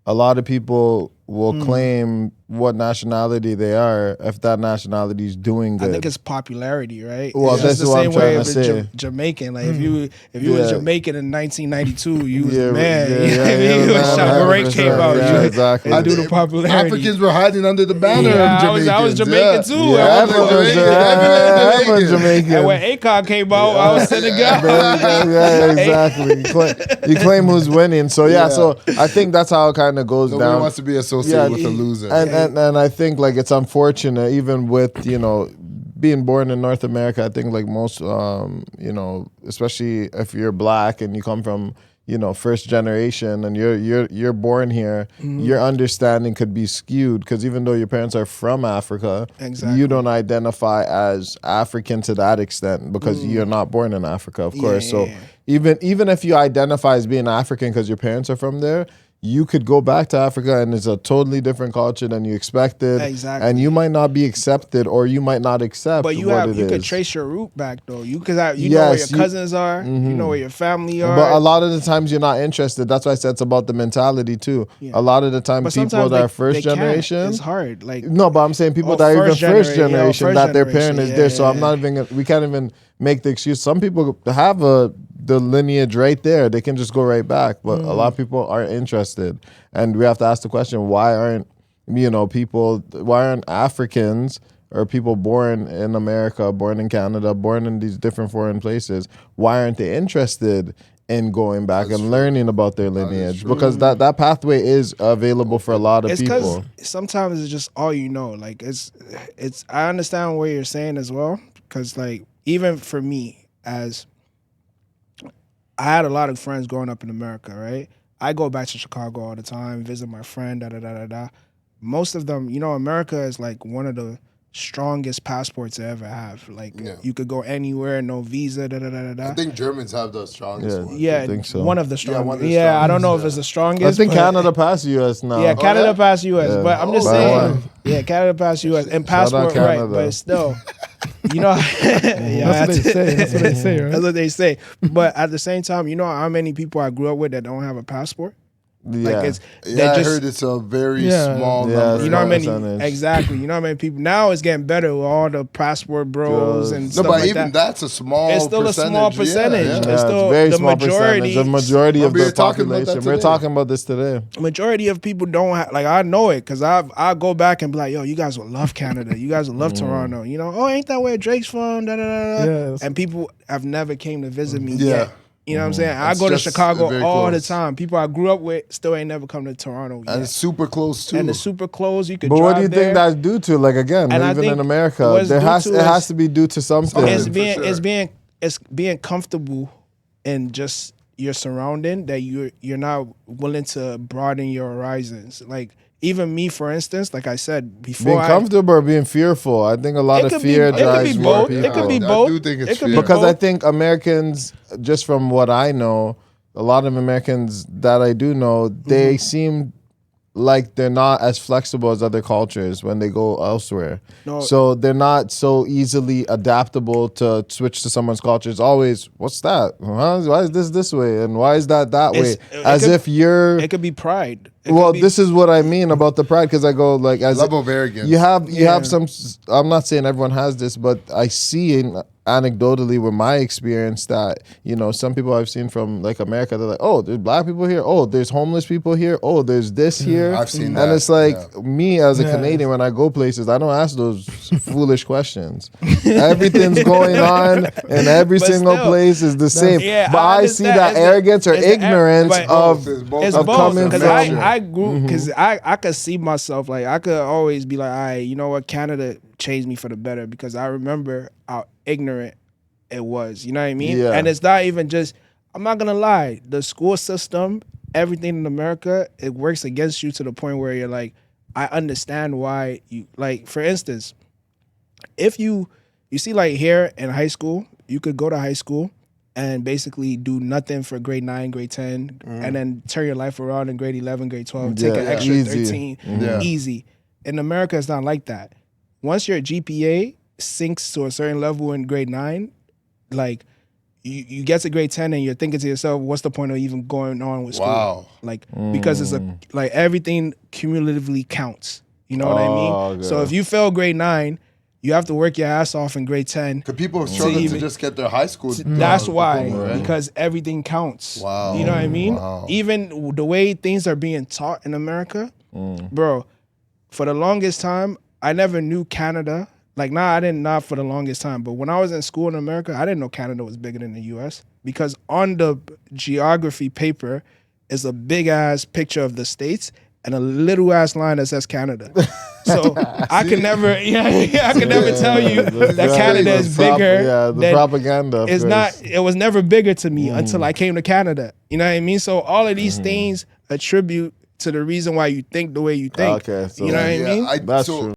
a lot of people will claim what nationality they are if that nationality is doing good. I think it's popularity, right? Well, it's that's just the what same I'm way trying if to it's say. Jamaican. Like if you was Yeah. Jamaican in 1992, you was Yeah, the man. yeah, you know what I yeah, mean? yeah, When man, Chirac 100%, came out, yeah, you, exactly. it's due to popularity. Africans were hiding under the banner Yeah, of Jamaicans. I was Jamaican too. Yeah, at one everyone's point. everyone's Jamaican. And when Akon came out, I was Senegal. Yeah, exactly. You claim who's winning. So Yeah. so I think that's how it kind of goes Nobody down. wants to be associated with a loser. And I think like it's unfortunate, even with being born in North America. I think like most especially if you're black and you come from first generation and you're born here, your understanding could be skewed because even though your parents are from Africa, Exactly. you don't identify as African to that extent because you're not born in Africa, of course. So even if you identify as being African because your parents are from there, you could go back to Africa and it's a totally different culture than you expected. Exactly. And you might not be accepted or you might not accept But you what it could is. trace your root back though. You know where Yes, your cousins are. You know where your family are. But a lot of the times you're not interested. That's why I said it's about the mentality too. Yeah. A lot of the time But people sometimes that they are first can't. generation. It's hard. Like No, but I'm saying people Oh, that are even first first genera- yeah, generation first that their parent generation, is there. So I'm yeah. not even. We can't even make the excuse. Some people have the lineage right there. They can just go right back. But a lot of people aren't interested, and we have to ask the question: why aren't people? Why aren't Africans or people born in America, born in Canada, born in these different foreign places? Why aren't they interested in going back and learning about their lineage? Because that pathway is available for a lot of it's because people. sometimes it's just all you know. Like it's. I understand what you're saying as well. Because like even for me, as I had a lot of friends growing up in America, right? I go back to Chicago all the time, visit my friend, da da da da da. Most of them, America is like one of the strongest passports I ever have. Like you could go anywhere, no visa, da da da da da. I think Germans have the strongest one. Yeah, I think so. one of the strongest. one of the Yeah, I don't know strongest, if it's the I strongest. think but Canada passed US now. Yeah, Canada passed US, Yeah. but I'm just By saying. one. Yeah, Canada passed US and Shout out passport right, Canada. but still, yeah, That's what they say. That's what they say, right? That's what they say. But at the same time, you know how many people I grew up with that don't have a passport? Yeah. Like Yeah, I just, heard it's a very Yeah. small Yeah, number. you know how many percentage. exactly. You know how many people now it's getting better with all the passport bros and No, stuff but like even that. that's a small It's still a small percentage. Yeah, It's Yeah, still it's very the small majority. percentage. The majority of Remember the you're talking about that population. We're today. talking about this today. Majority of people don't have, like, I know it because I go back and be like, yo, you guys will love Canada. You guys will love Toronto. Oh, ain't that where Drake's from? Da, da, da, da. Yes. And people have never came to visit me Yeah. yet. You know what I'm saying? I It's go to just Chicago very all the close. time. People I grew up with still ain't never come to Toronto yet. And it's super close too. And it's super close. You could But drive what do you there. think that's due to? Like again, And I even think in America, what's it due has to to be due to something. It's for it's being comfortable in just your surrounding that you're not willing to broaden your horizons. Like even me, for instance, like I said before, being comfortable or being fearful. I think a lot it of could fear be, it could drives be more both. people. It could be I both. do think it's it could fear. be Because both. I think Americans, just from what I know, a lot of Americans that I do know, they seem like they're not as flexible as other cultures when they go elsewhere. No. So they're not so easily adaptable to switch to someone's culture. It's always, what's that? Huh? Why is this way? And why is that way? It As could- if you're... It could be pride. It Well, could be- this is what I mean about the pride, because I go like as Level of arrogance. you have Yeah. some. I'm not saying everyone has this, but I see anecdotally with my experience that some people I've seen from like America, they're like, oh, there's black people here, oh, there's homeless people here, oh, there's this here. I've seen and that, it's like yeah. me as a Yeah. Canadian, when I go places, I don't ask those foolish questions. Everything's going on, and every But single still, place is the same. Yeah, but I see understand. that It's the- arrogance or it's the ignorance but- of. It's both. It's of both coming because from- I grew because I could see myself like I could always be like, all right, you know what, Canada changed me for the better because I remember how ignorant it was. You know what I mean? Yeah. And it's not even just. I'm not gonna lie. The school system, everything in America, it works against you to the point where you're like, I understand why you like. For instance, if you see like here in high school, you could go to high school and basically do nothing for grade 9, grade 10, and then turn your life around in grade 11, grade 12, take Yeah, an extra easy. 13, Yeah. easy. In America, it's not like that. Once your GPA sinks to a certain level in grade 9, like you get to grade 10 and you're thinking to yourself, what's the point of even going on with school? Wow. Like, because it's like everything cumulatively counts. You know what I mean? Okay. So if you fail grade 9, you have to work your ass off in grade 10. Because people struggle to even- just get their high school. That's why, diploma, right? because everything counts. Wow. You know what I mean? Wow. Even the way things are being taught in America, bro, for the longest time, I never knew Canada. Like, I didn't, not for the longest time. But when I was in school in America, I didn't know Canada was bigger than the U.S. Because on the geography paper is a big-ass picture of the states and a little-ass line that says Canada. So I could never, I could never tell you that Canada is bigger. Yeah, the than, propaganda. it's first. not. It was never bigger to me until I came to Canada. You know what I mean? So all of these things attribute to the reason why you think the way you think. Okay, so you know what I Yeah, mean? That's so true.